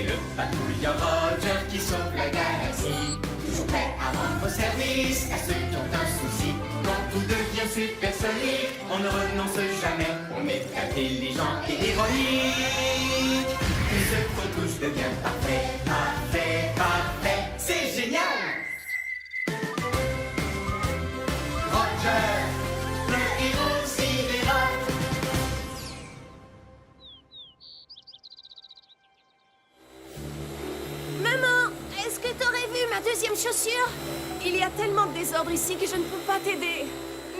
C'est le patrouilleur Roger qui sauve la galaxie. Toujours prêt à rendre service à ceux qui ont un souci. Quand tout devient supersonique, on ne renonce jamais. On est intelligent et héroïque. Puis ce qu'on touche devient parfait, parfait, parfait. C'est génial! Roger, le héros sidérant. Maman, est-ce que t'aurais vu ma deuxième chaussure? Il y a tellement de désordre ici que je ne peux pas t'aider.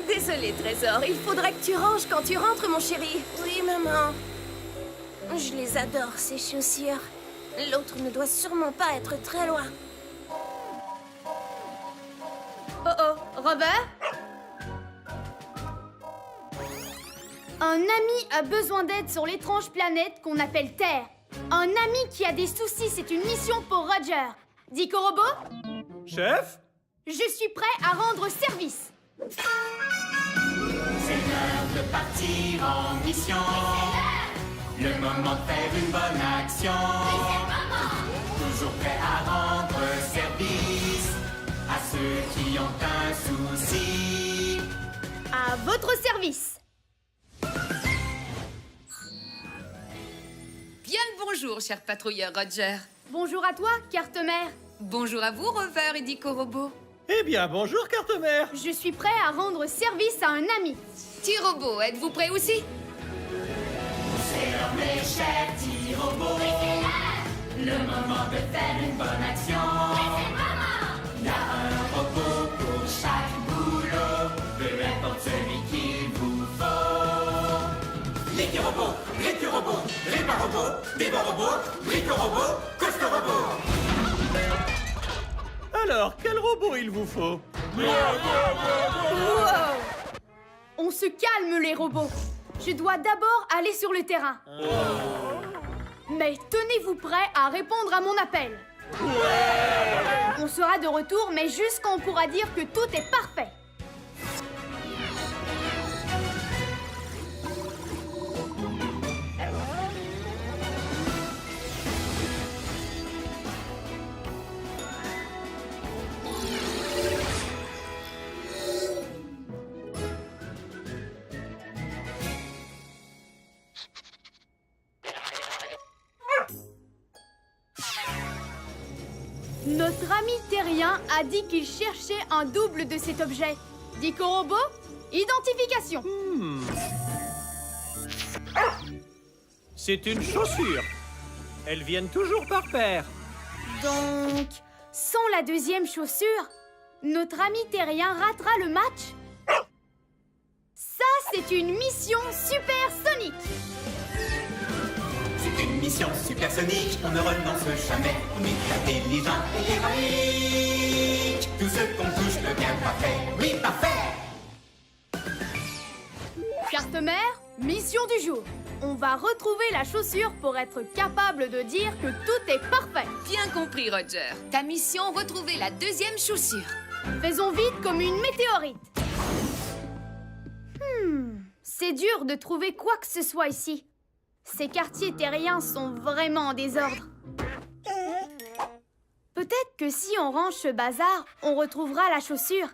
Désolée, Trésor, il faudra que tu ranges quand tu rentres, mon chéri. Oui, maman. Je les adore, ces chaussures. L'autre ne doit sûrement pas être très loin. Oh oh, Robert? Un ami a besoin d'aide sur l'étrange planète qu'on appelle Terre. Un ami qui a des soucis, c'est une mission pour Roger. Dico Robot? Chef? Je suis prêt à rendre service. C'est l'heure de partir en mission. Le moment de faire une bonne action. Toujours prêt à rendre service à ceux qui ont un souci. À votre service. Bien le bonjour, cher patrouilleur Roger. Bonjour à toi, carte-mère. Bonjour à vous, Rover et Dico Robot. Eh bien, bonjour, carte-mère. Je suis prêt à rendre service à un ami. T-Robot, êtes-vous prêt aussi? C'est l'heure, mes chers petits robots. Le moment de faire une bonne action. Il y a un robot pour chaque boulot. Peu importe celui qu'il vous faut. Les petits robots, les petits robots, les bas robots, des bons robots, brico-robots, costo-robots. Alors, quel robot il vous faut? Wow! On se calme, les robots. Je dois d'abord aller sur le terrain. Mais tenez-vous prêts à répondre à mon appel. On sera de retour, mais juste quand on pourra dire que tout est parfait. Notre ami terrien a dit qu'il cherchait un double de cet objet. Dico Robot, identification. C'est une chaussure. Elles viennent toujours par paire. Donc, sans la deuxième chaussure, notre ami terrien ratera le match? Ça, c'est une mission supersonique. C'est une mission supersonique, on ne renonce jamais. On est intelligent et héroïque. Tout ce qu'on touche devient parfait. Oui, parfait! Carte-mère, mission du jour. On va retrouver la chaussure pour être capable de dire que tout est parfait. Bien compris, Roger. Ta mission, retrouver la deuxième chaussure. Faisons vite comme une météorite. C'est dur de trouver quoi que ce soit ici. Ces quartiers terriens sont vraiment en désordre. Peut-être que si on range ce bazar, on retrouvera la chaussure.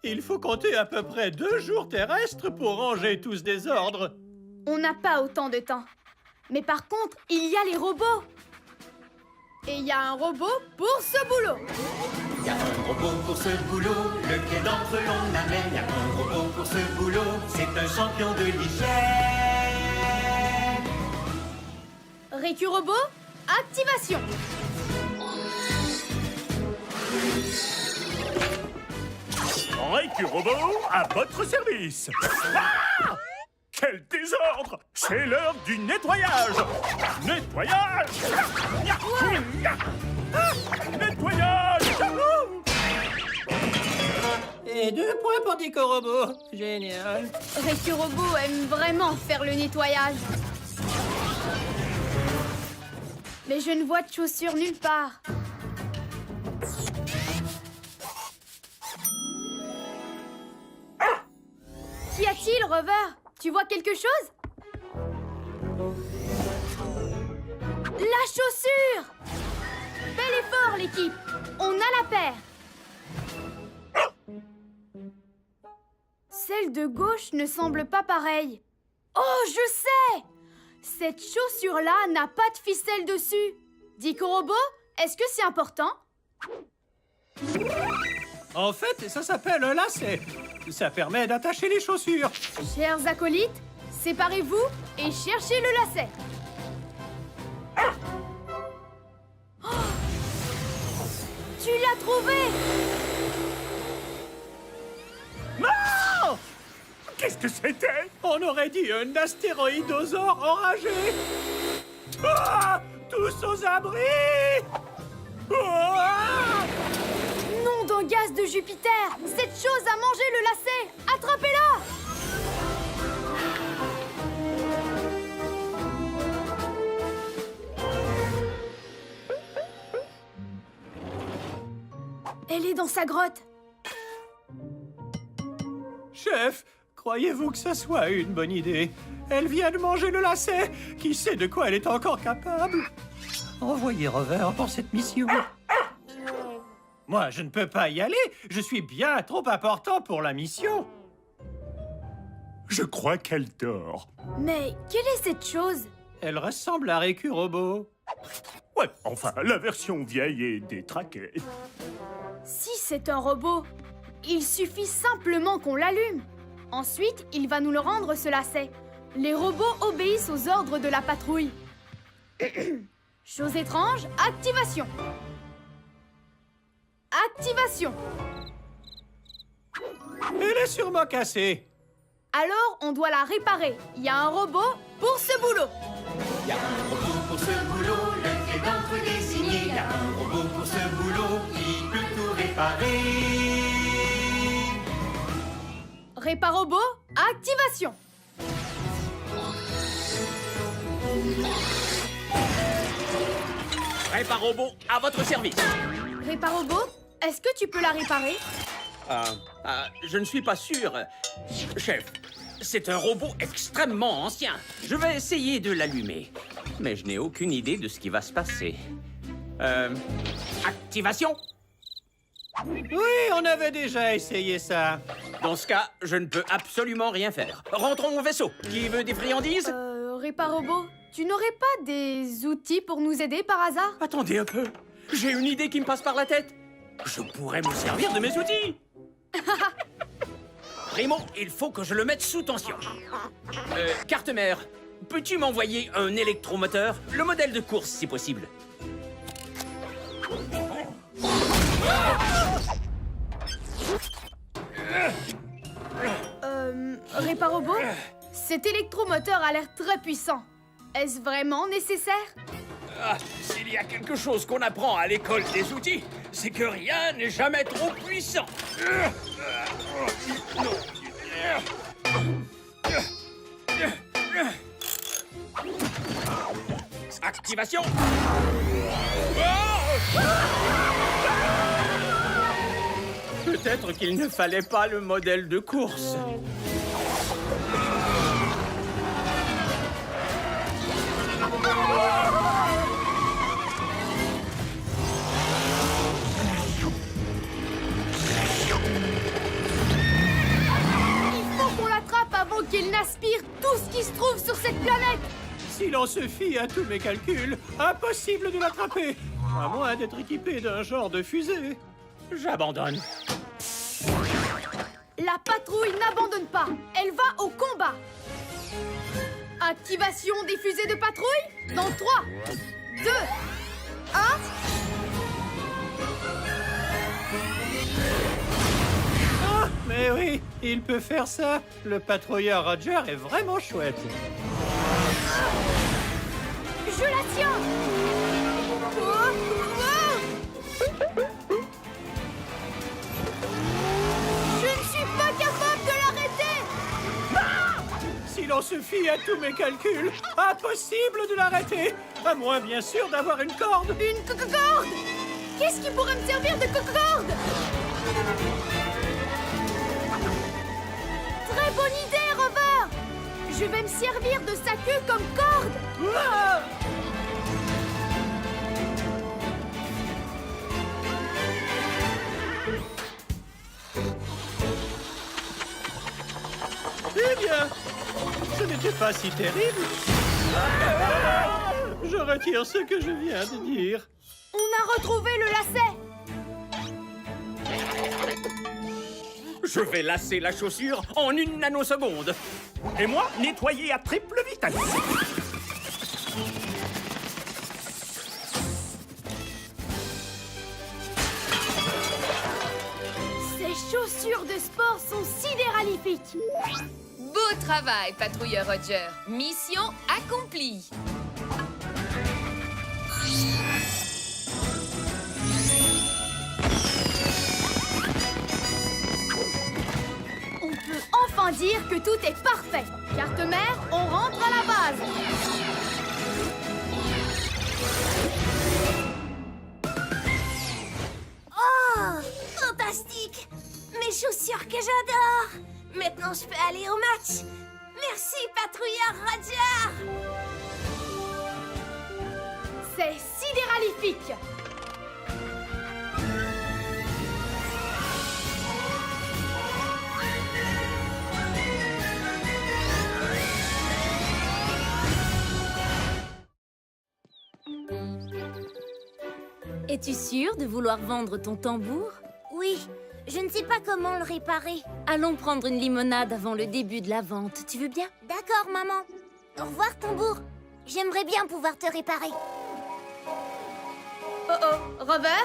Il faut compter à peu près 2 jours terrestres pour ranger tout ce désordre. On n'a pas autant de temps. Mais par contre, il y a les robots. Et il y a un robot pour ce boulot. Il y a un robot pour ce boulot, lequel d'entre eux l'on amène. Il y a un robot pour ce boulot, c'est un champion de l'hygiène. Récu-robot, activation. Récu-robot, à votre service. Ah! Quel désordre! C'est l'heure du nettoyage! Nettoyage! Nettoyage! Et 2 points pour Dico Robot. Génial. Récu-robot aime vraiment faire le nettoyage. Mais je ne vois de chaussures nulle part. Qu'y a-t-il, Rover? Tu vois quelque chose? La chaussure! Bel effort, l'équipe! On a la paire! Celle de gauche ne semble pas pareille. Oh, je sais! Cette chaussure-là n'a pas de ficelle dessus. Dico Robot, est-ce que c'est important? En fait, ça s'appelle un lacet. Ça permet d'attacher les chaussures. Chers acolytes, séparez-vous et cherchez le lacet. Oh! Tu l'as trouvé! Non! Qu'est-ce que c'était? On aurait dit un astéroïdosaure enragé. Ah! Tous aux abris! Ah! Nom d'un gaz de Jupiter! Cette chose a mangé le lacet! Attrapez-la! Elle est dans sa grotte. Chef, croyez-vous que ça soit une bonne idée? Elle vient de manger le lacet. Qui sait de quoi elle est encore capable? Envoyez Rover pour cette mission. Moi, je ne peux pas y aller. Je suis bien trop important pour la mission. Je crois qu'elle dort. Mais quelle est cette chose? Elle ressemble à Récu Robot. Ouais, enfin, la version vieille et détraquée. Si c'est un robot, il suffit simplement qu'on l'allume. Ensuite, il va nous le rendre, ce lacet. Les robots obéissent aux ordres de la patrouille. Chose étrange, activation. Activation. Elle est sûrement cassée. Alors, on doit la réparer. Il y a un robot pour ce boulot. Y a un robot pour ce boulot, le fait d'entre désigné. Y a un robot pour ce boulot qui peut tout réparer. Réparobot, activation. Réparobot, à votre service. Réparobot, est-ce que tu peux la réparer? Je ne suis pas sûr. Chef, c'est un robot extrêmement ancien. Je vais essayer de l'allumer. Mais je n'ai aucune idée de ce qui va se passer. Activation? Oui, on avait déjà essayé ça. Dans ce cas, je ne peux absolument rien faire. Rentrons au vaisseau. Qui veut des friandises? Réparobot, tu n'aurais pas des outils pour nous aider par hasard? Attendez un peu. J'ai une idée qui me passe par la tête. Je pourrais me servir de mes outils. Primo, il faut que je le mette sous tension. Carte-mère, peux-tu m'envoyer un électromoteur? Le modèle de course, si possible. Réparobot, cet électromoteur a l'air très puissant. Est-ce vraiment nécessaire? S'il y a quelque chose qu'on apprend à l'école des outils, c'est que rien n'est jamais trop puissant. Activation. Peut-être qu'il ne fallait pas le modèle de course. Il faut qu'on l'attrape avant qu'il n'aspire tout ce qui se trouve sur cette planète. Si l'on se fie à tous mes calculs, impossible de l'attraper. À moins d'être équipé d'un genre de fusée. J'abandonne. La patrouille n'abandonne pas. Elle va au combat. Activation des fusées de patrouille dans 3, 2, 1. Ah, mais oui, il peut faire ça. Le patrouilleur Roger est vraiment chouette. Je la tiens. Oh, oh. Je ne suis pas capable de l'arrêter. Si l'on se fie à tous mes calculs, impossible de l'arrêter. À moins, bien sûr, d'avoir une corde. Une corde. Qu'est-ce qui pourrait me servir de corde? Très bonne idée, Rover. Je vais me servir de sa queue comme corde. Ah! n'était pas si terrible. Je retire ce que je viens de dire. On a retrouvé le lacet. Je vais lasser la chaussure en 1 nanoseconde. Et moi, nettoyer à triple vitesse. Ces chaussures de sport sont sidéralifiques. Beau travail, patrouilleur Roger. Mission accomplie. On peut enfin dire que tout est parfait. Carte-mère, on rentre à la base. Oh, fantastique! Mes chaussures que j'adore! Maintenant, je peux aller au match! Merci, patrouilleur Roger! C'est sidéralifique. Es-tu sûre de vouloir vendre ton tambour? Oui, je ne sais pas comment le réparer. Allons prendre une limonade avant le début de la vente. Tu veux bien? D'accord, maman. Au revoir, tambour. J'aimerais bien pouvoir te réparer. Oh, Rover?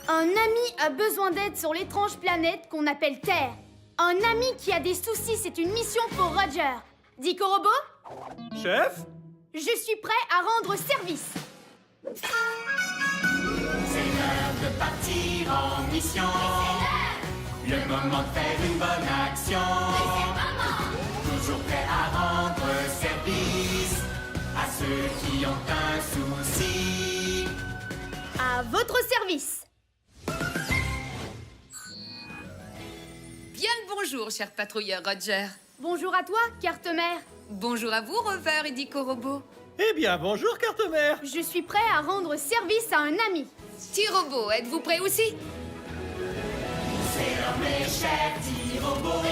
Un ami a besoin d'aide sur l'étrange planète qu'on appelle Terre. Un ami qui a des soucis, c'est une mission pour Roger. Dico Robot? Chef? Je suis prêt à rendre service. C'est l'heure de partir en mission. Le moment de faire une bonne action. Toujours prêt à rendre service à ceux qui ont un souci. À votre service. Bien le bonjour, cher patrouilleur Roger. Bonjour à toi, carte-mère. Bonjour à vous, Rover et Dico Robot. Eh bien, bonjour, carte-mère. Je suis prêt à rendre service à un ami. T-Robot, êtes-vous prêt aussi? C'est l'heure, mes chers petits robots.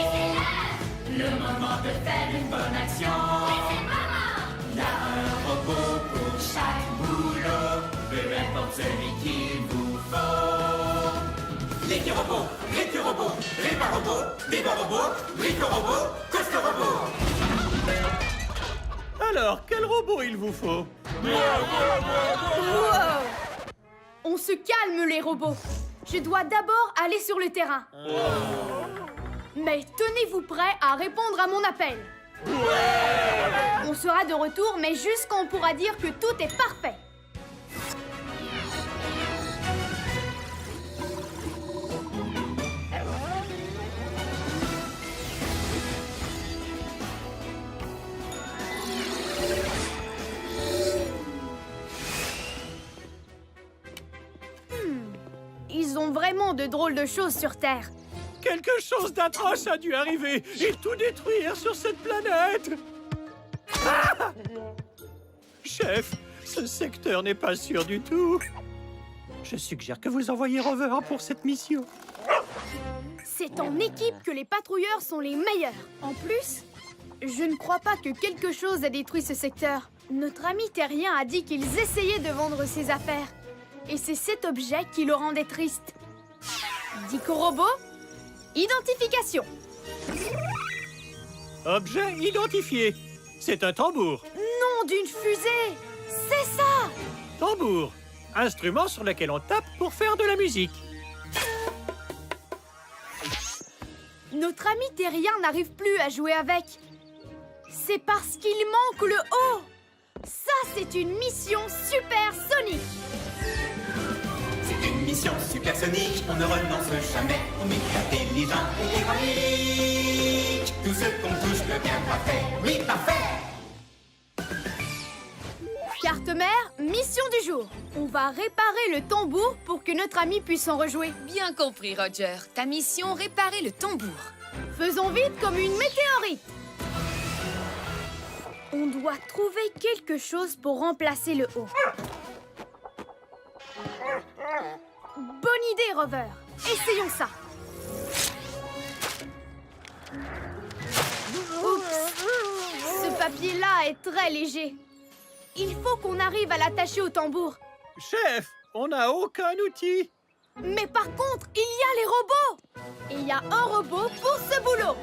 Le moment de faire une bonne action. Il y a un robot pour chaque boulot, peu importe celui qu'il vous faut. Les robots, répa robots, débat robots, brico robots, coste robots. Alors, quel robot il vous faut? Wow! On se calme, les robots. Je dois d'abord aller sur le terrain. Mais tenez-vous prêts à répondre à mon appel. On sera de retour, mais juste quand on pourra dire que tout est parfait. Ils ont vraiment de drôles de choses sur Terre. Quelque chose d'atroce a dû arriver et tout détruire sur cette planète. Ah! Chef, ce secteur n'est pas sûr du tout. Je suggère que vous envoyiez Rover pour cette mission. C'est en équipe que les patrouilleurs sont les meilleurs. En plus, je ne crois pas que quelque chose a détruit ce secteur. Notre ami terrien a dit qu'ils essayaient de vendre ses affaires. Et c'est cet objet qui le rendait triste. Dico Robot, identification. Objet identifié. C'est un tambour. Nom d'une fusée. C'est ça. Tambour. Instrument sur lequel on tape pour faire de la musique. Notre ami terrien n'arrive plus à jouer avec. C'est parce qu'il manque le haut. Ça, c'est une mission supersonique. C'est une mission supersonique, on ne renonce jamais. On est intelligent et héroïque. Tout ce qu'on touche devient parfait. Oui, parfait. Carte-mère, mission du jour. On va réparer le tambour pour que notre ami puisse en rejouer. Bien compris, Roger. Ta mission, réparer le tambour. Faisons vite comme une météorite. On doit trouver quelque chose pour remplacer le haut. Bonne idée, Rover. Essayons ça. Ce papier-là est très léger. Il faut qu'on arrive à l'attacher au tambour. Chef, on n'a aucun outil. Mais par contre, il y a les robots. Et il y a un robot pour ce boulot.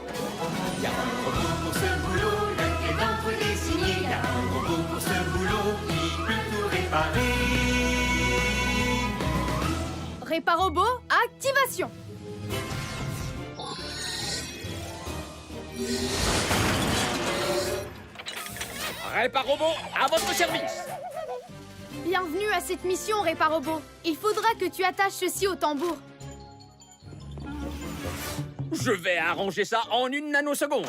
Il y a un robot pour ce boulot, lequel d'entre eux désigné. Il y a un robot pour ce boulot, qui peut tout réparer. Réparobot, activation. Réparobot, à votre service. Bienvenue à cette mission, Réparobot. Il faudra que tu attaches ceci au tambour. Je vais arranger ça en 1 nanoseconde.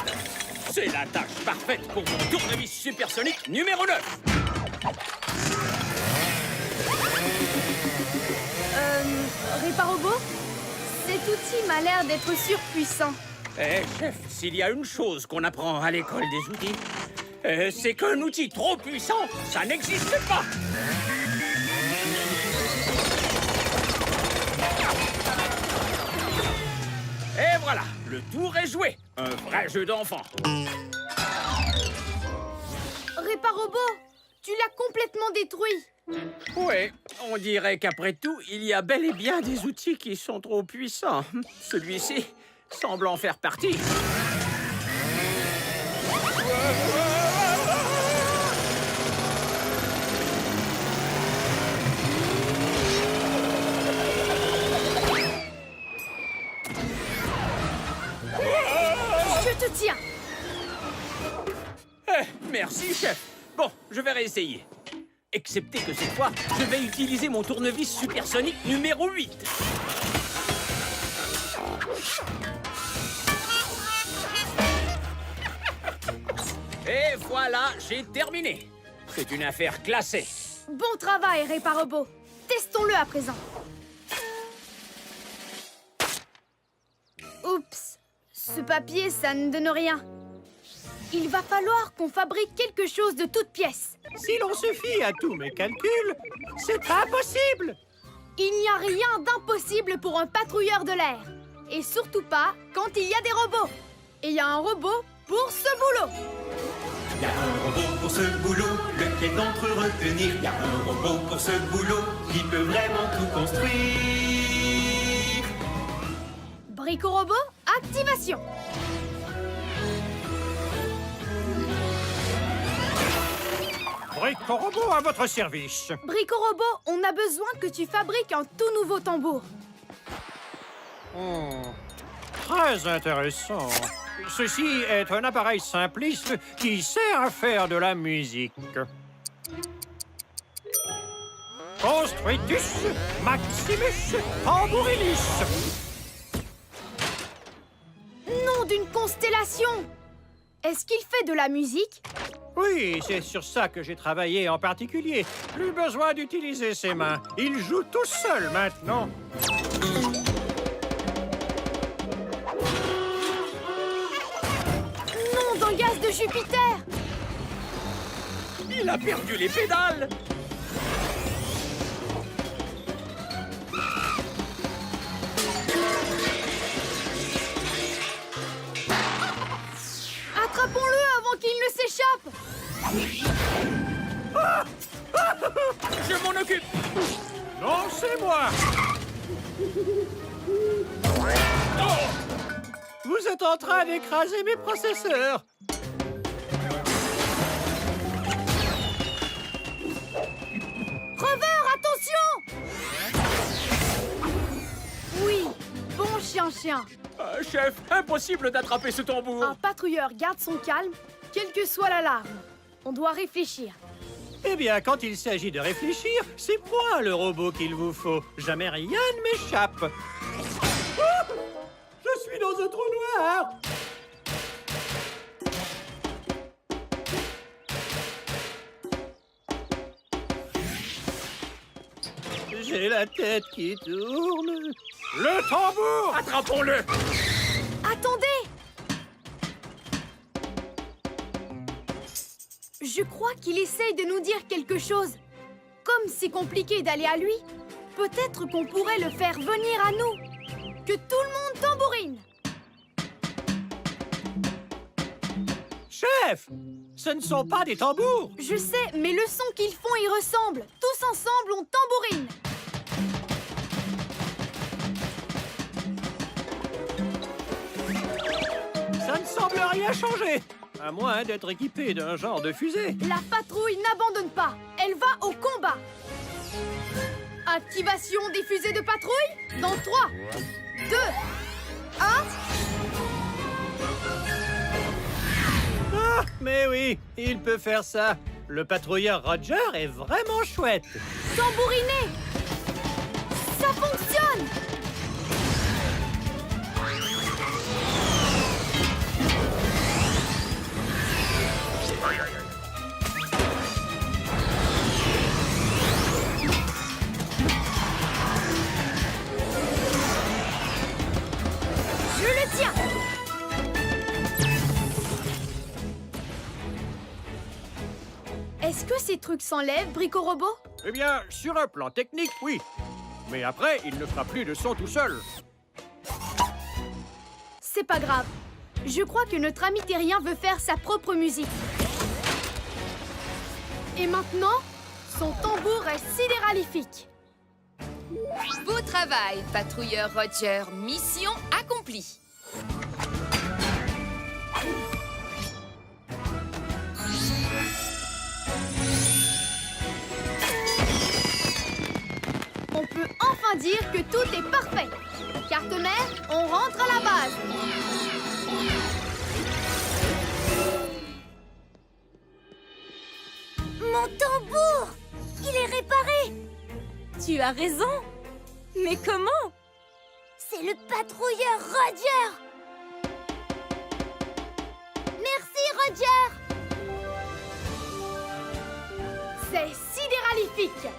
C'est la tâche parfaite pour mon tournevis supersonique numéro 9. Réparobot, cet outil m'a l'air d'être surpuissant. Eh, chef, s'il y a une chose qu'on apprend à l'école des outils, c'est qu'un outil trop puissant, ça n'existe pas. Et voilà, le tour est joué. Un vrai jeu d'enfant. Réparobot, tu l'as complètement détruit. Oui, on dirait qu'après tout, il y a bel et bien des outils qui sont trop puissants. Celui-ci semble en faire partie. Je te tiens. Merci, chef. Bon, je vais réessayer. Excepté que cette fois, je vais utiliser mon tournevis supersonique numéro 8. Et voilà, j'ai terminé. C'est une affaire classée. Bon travail, Réparobot. Testons-le à présent. Oups, ce papier, ça ne donne rien. Il va falloir qu'on fabrique quelque chose de toute pièce. Si l'on se fie à tous mes calculs, c'est impossible. Il n'y a rien d'impossible pour un patrouilleur de l'air. Et surtout pas quand il y a des robots. Et il y a un robot pour ce boulot. Il y a un robot pour ce boulot, lequel d'entre eux retenir. Il y a un robot pour ce boulot, qui peut vraiment tout construire. Bricorobot, activation. Bricorobot à votre service. Bricorobot, on a besoin que tu fabriques un tout nouveau tambour. Très intéressant. Ceci est un appareil simpliste qui sert à faire de la musique. Construitus Maximus Tambourinus. Nom d'une constellation. Est-ce qu'il fait de la musique? Oui, c'est sur ça que j'ai travaillé en particulier. Plus besoin d'utiliser ses mains. Il joue tout seul maintenant. Nom d'un gaz de Jupiter. Il a perdu les pédales. Attrapons-le avant qu'il ne s'échappe. Je m'en occupe. Non, c'est moi. Vous êtes en train d'écraser mes processeurs. Rover, attention. Oui, bon chien. Chef, impossible d'attraper ce tambour. Un patrouilleur garde son calme, quelle que soit l'alarme. On doit réfléchir. Eh bien, quand il s'agit de réfléchir, c'est moi le robot qu'il vous faut. Jamais rien ne m'échappe. Ah, je suis dans un trou noir. J'ai la tête qui tourne. Le tambour! Attrapons-le. Attendez! Je crois qu'il essaye de nous dire quelque chose. Comme c'est compliqué d'aller à lui, peut-être qu'on pourrait le faire venir à nous. Que tout le monde tambourine! Chef, ce ne sont pas des tambours. Je sais, mais le son qu'ils font y ressemble. Tous ensemble, on tambourine. Ça ne semble rien changer. À moins d'être équipé d'un genre de fusée. La patrouille n'abandonne pas. Elle va au combat. Activation des fusées de patrouille dans 3, 2, 1... Ah, mais oui, il peut faire ça. Le patrouilleur Roger est vraiment chouette. Tambourinez! Ça fonctionne! Je le tiens! Est-ce que ces trucs s'enlèvent, Brico-Robot? Eh bien, sur un plan technique, oui. Mais après, il ne fera plus de son tout seul. C'est pas grave. Je crois que notre ami terrien veut faire sa propre musique. Et maintenant, son tambour est sidéralifique. Beau travail, patrouilleur Roger. Mission accomplie. On peut enfin dire que tout est parfait. Carte-mère, on rentre à la base. Mon tambour! Il est réparé! Tu as raison. Mais comment? C'est le patrouilleur Roger! Merci, Roger! C'est sidéralifique.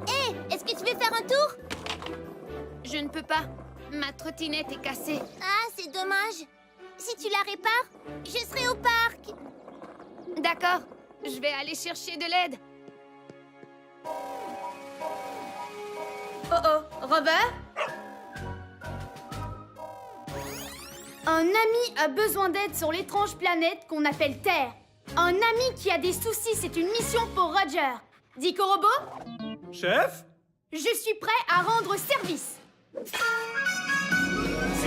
Hé, est-ce que tu veux faire un tour? Je ne peux pas. Ma trottinette est cassée. Ah, c'est dommage. Si tu la répares, je serai au parc. D'accord. Je vais aller chercher de l'aide. Oh oh, Robert? Un ami a besoin d'aide sur l'étrange planète qu'on appelle Terre. Un ami qui a des soucis, c'est une mission pour Roger. Dico-Robot, Chef? je suis prêt à rendre service. C'est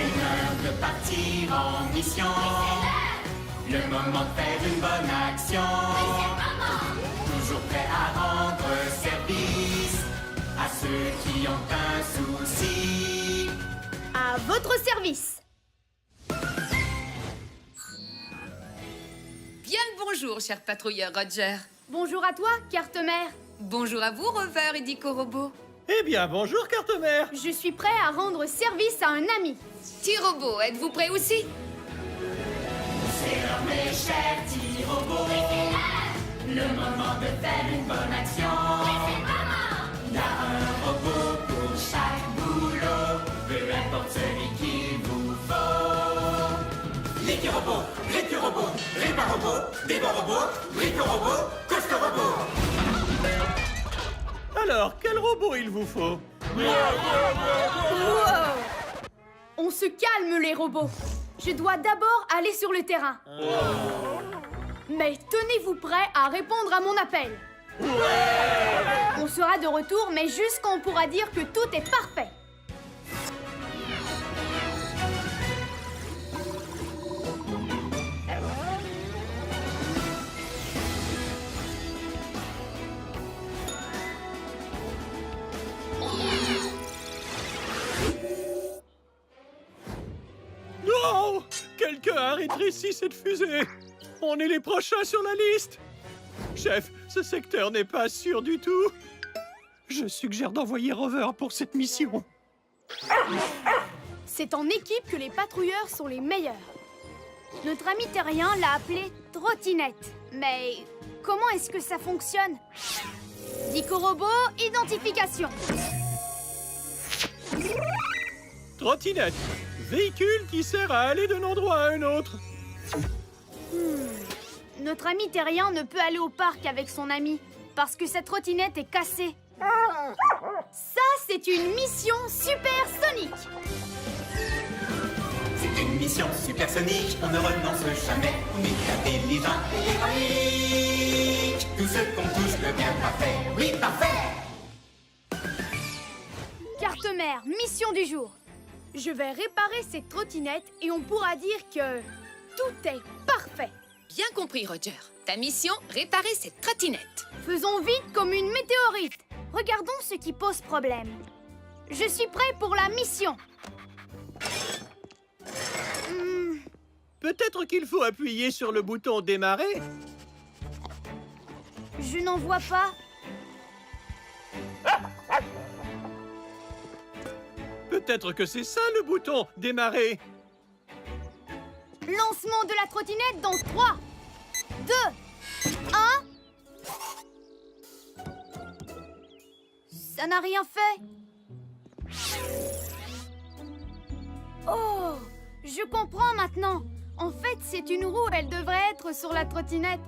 l'heure de partir en mission. Le moment de faire une bonne action. Toujours prêt à rendre service à ceux qui ont un souci. À votre service. Bien le bonjour, cher patrouilleur Roger. Bonjour à toi, carte-mère. Bonjour à vous, Rover et Dico-Robot. Eh bien, bonjour, carte-mère. Je suis prêt à rendre service à un ami. T-Robot, êtes-vous prêt aussi? C'est l'heure, mes chers petits robots. Le moment de faire une bonne action. Il y a un robot pour chaque boulot. Peu importe celui qu'il vous faut. L'équi-robot, récu-robot, répar-robot, débat-robot, brico-robot, coste-robot. Alors, quel robot il vous faut? Wow! On se calme, les robots. Je dois d'abord aller sur le terrain. Mais tenez-vous prêts à répondre à mon appel. On sera de retour, mais juste quand on pourra dire que tout est parfait. Non! Quelqu'un a rétréci cette fusée. On est les prochains sur la liste. Chef, ce secteur n'est pas sûr du tout. Je suggère d'envoyer Rover pour cette mission. C'est en équipe que les patrouilleurs sont les meilleurs. Notre ami terrien l'a appelé trottinette. Mais comment est-ce que ça fonctionne? Dico-Robot, identification. Trottinette, véhicule qui sert à aller d'un endroit à un autre. Notre ami terrien ne peut aller au parc avec son ami parce que sa trottinette est cassée. Ça, c'est une mission supersonique. C'est une mission supersonique, on ne renonce jamais. On est intelligent et héroïque. Tout ce qu'on touche devient parfait. Oui, parfait. Carte-mère, mission du jour. Je vais réparer cette trottinette et on pourra dire que tout est parfait. Bien compris, Roger. Ta mission, réparer cette trottinette. Faisons vite comme une météorite. Regardons ce qui pose problème. Je suis prêt pour la mission. Peut-être qu'il faut appuyer sur le bouton démarrer. Je n'en vois pas. Peut-être que c'est ça le bouton démarrer. Lancement de la trottinette dans 3, 2, 1. Ça n'a rien fait. Oh, je comprends maintenant. En fait, c'est une roue, elle devrait être sur la trottinette.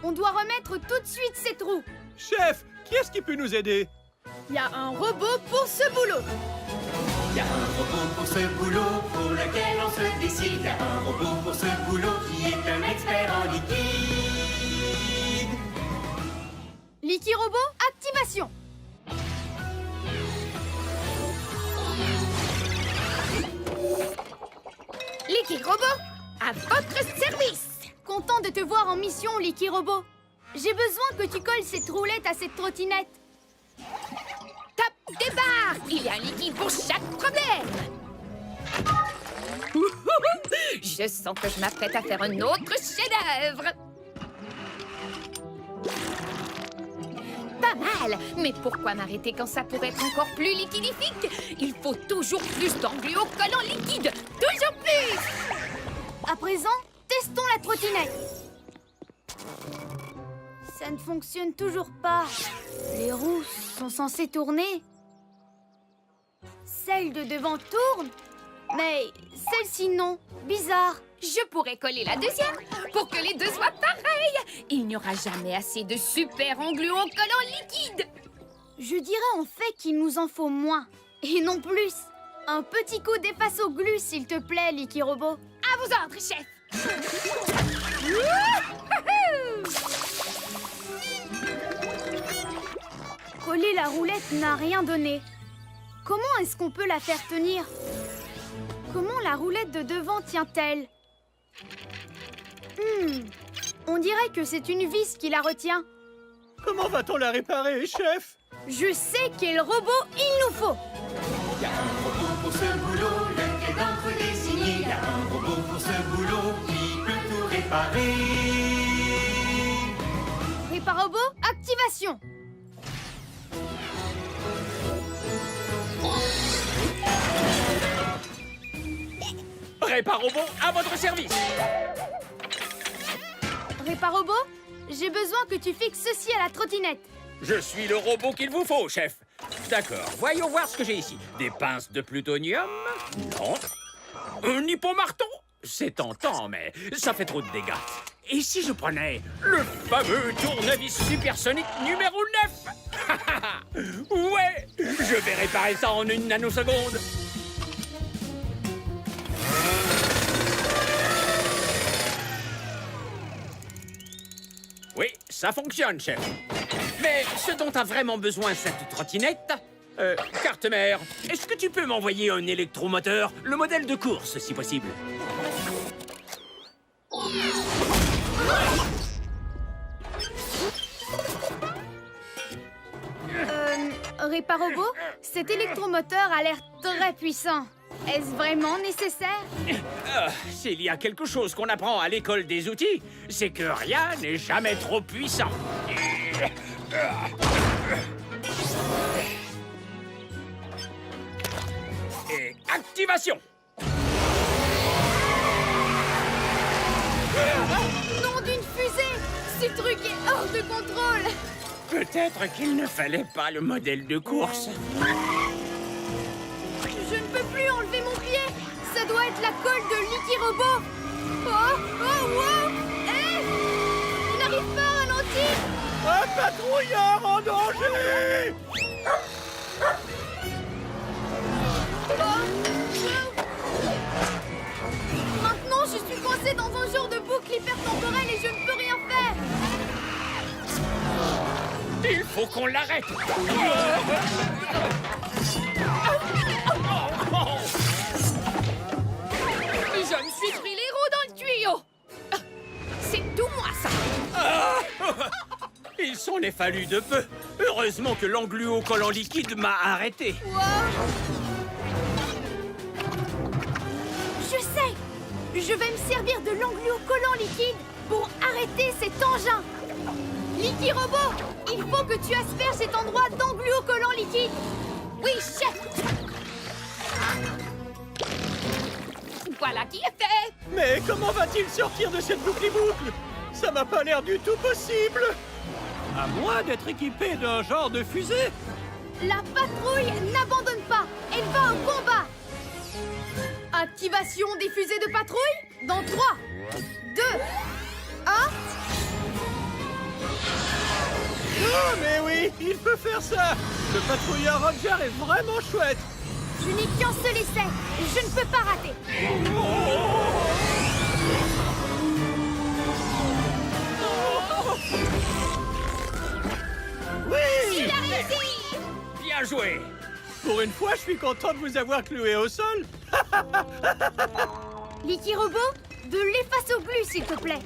On doit remettre tout de suite cette roue. Chef, qui est-ce qui peut nous aider? Il y a un robot pour ce boulot. Il y a un robot pour ce boulot pour lequel on se décide. Il y a un robot pour ce boulot qui est un expert en liquide. Liquirobot, activation. Liquirobot, à votre service. Content de te voir en mission, Liquirobot. J'ai besoin que tu colles cette roulette à cette trottinette. Top départ! Il y a un liquide pour chaque problème. Je sens que je m'apprête à faire un autre chef-d'œuvre. Pas mal, mais pourquoi m'arrêter quand ça pourrait être encore plus liquidifique? Il faut toujours plus d'engluocollants liquides, toujours plus! À présent, testons la trottinette. Ça ne fonctionne toujours pas. Les roues sont censées tourner. Celle de devant tourne, mais celle-ci non. Bizarre. Je pourrais coller la deuxième pour que les deux soient pareilles. Il n'y aura jamais assez de super engluocollants liquides. Je dirais en fait qu'il nous en faut moins, et non plus. Un petit coup d'efface au glu, s'il te plaît, Liquirobot. À vos ordres, chef. Coller la roulette n'a rien donné. Comment est-ce qu'on peut la faire tenir? Comment la roulette de devant tient-elle? On dirait que c'est une vis qui la retient. Comment va-t-on la réparer, chef? Je sais quel robot il nous faut. Il y a un robot pour ce boulot, lequel d'entre désigné. Il y a un robot pour ce boulot qui peut tout réparer. Réparobot, activation. Réparobot, à votre service. Réparobot, j'ai besoin que tu fixes ceci à la trottinette. Je suis le robot qu'il vous faut, chef. D'accord, voyons voir ce que j'ai ici. Des pinces de plutonium? Non. Un hippomarteau? C'est tentant, mais ça fait trop de dégâts. Et si je prenais le fameux tournevis supersonique numéro 9? Ouais, je vais réparer ça en une nanoseconde. Oui, ça fonctionne, chef. Mais ce dont a vraiment besoin cette trottinette... Carte-mère, est-ce que tu peux m'envoyer un électromoteur? Le modèle de course, si possible. Réparobot, cet électromoteur a l'air très puissant. Est-ce vraiment nécessaire? S'il y a quelque chose qu'on apprend à l'école des outils, c'est que rien n'est jamais trop puissant. Et activation! Nom d'une fusée! Ce truc est hors de contrôle! Peut-être qu'il ne fallait pas le modèle de course. Je ne peux plus enlever mon pied! Ça doit être contre la colle de Licky Robot. Oh, oh, wow. Hé, il n'arrive pas à ralentir. Un patrouilleur en danger! Maintenant, je suis coincée dans un genre de boucle hypertemporelle et je ne peux rien faire. Il faut qu'on l'arrête. Je me suis pris les roues dans le tuyau. C'est tout moi, ça. Il s'en est fallu de peu. Heureusement que l'engluocollant liquide m'a arrêté. Je sais. Je vais me servir de l'engluocollant liquide pour arrêter cet engin. Licky Robot, il faut que tu asperges cet endroit d'engluocollant liquide. Oui, chef. Voilà qui est fait. Mais comment va-t-il sortir de cette boucle-boucle? Ça m'a pas l'air du tout possible! À moins d'être équipé d'un genre de fusée! La patrouille n'abandonne pas. Elle va au combat. Activation des fusées de patrouille dans 3, 2, 1. Oh, mais oui, il peut faire ça! Le patrouilleur Roger est vraiment chouette! Je n'ai qu'un seul essai. Je ne peux pas rater. Oui! Il a réussi. Bien joué. Pour une fois, je suis content de vous avoir cloué au sol! Licky Robot, de l'efface au glue, s'il te plaît.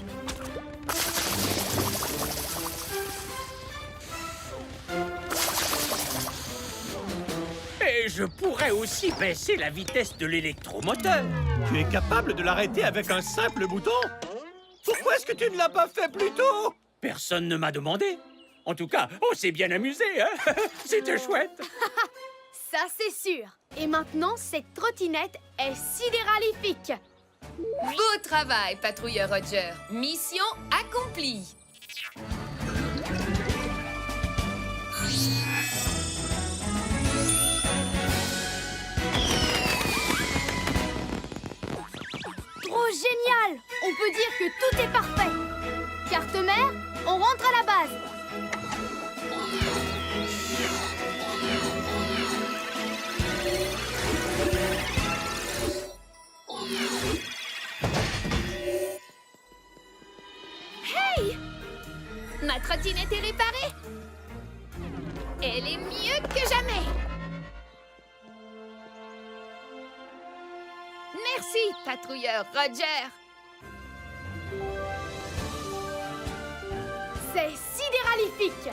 Et je pourrais aussi baisser la vitesse de l'électromoteur. Tu es capable de l'arrêter avec un simple bouton? Pourquoi est-ce que tu ne l'as pas fait plus tôt? Personne ne m'a demandé. En tout cas, on s'est bien amusé, hein? C'était chouette. Ça, c'est sûr. Et maintenant, cette trottinette est sidéralifique. Beau travail, patrouilleur Roger. Mission accomplie. Trop génial! On peut dire que tout est parfait. Carte mère, on rentre à la base. Hey! Ma trottinette est réparée. Elle est mieux que jamais. Merci, patrouilleur Roger. C'est sidéralifique.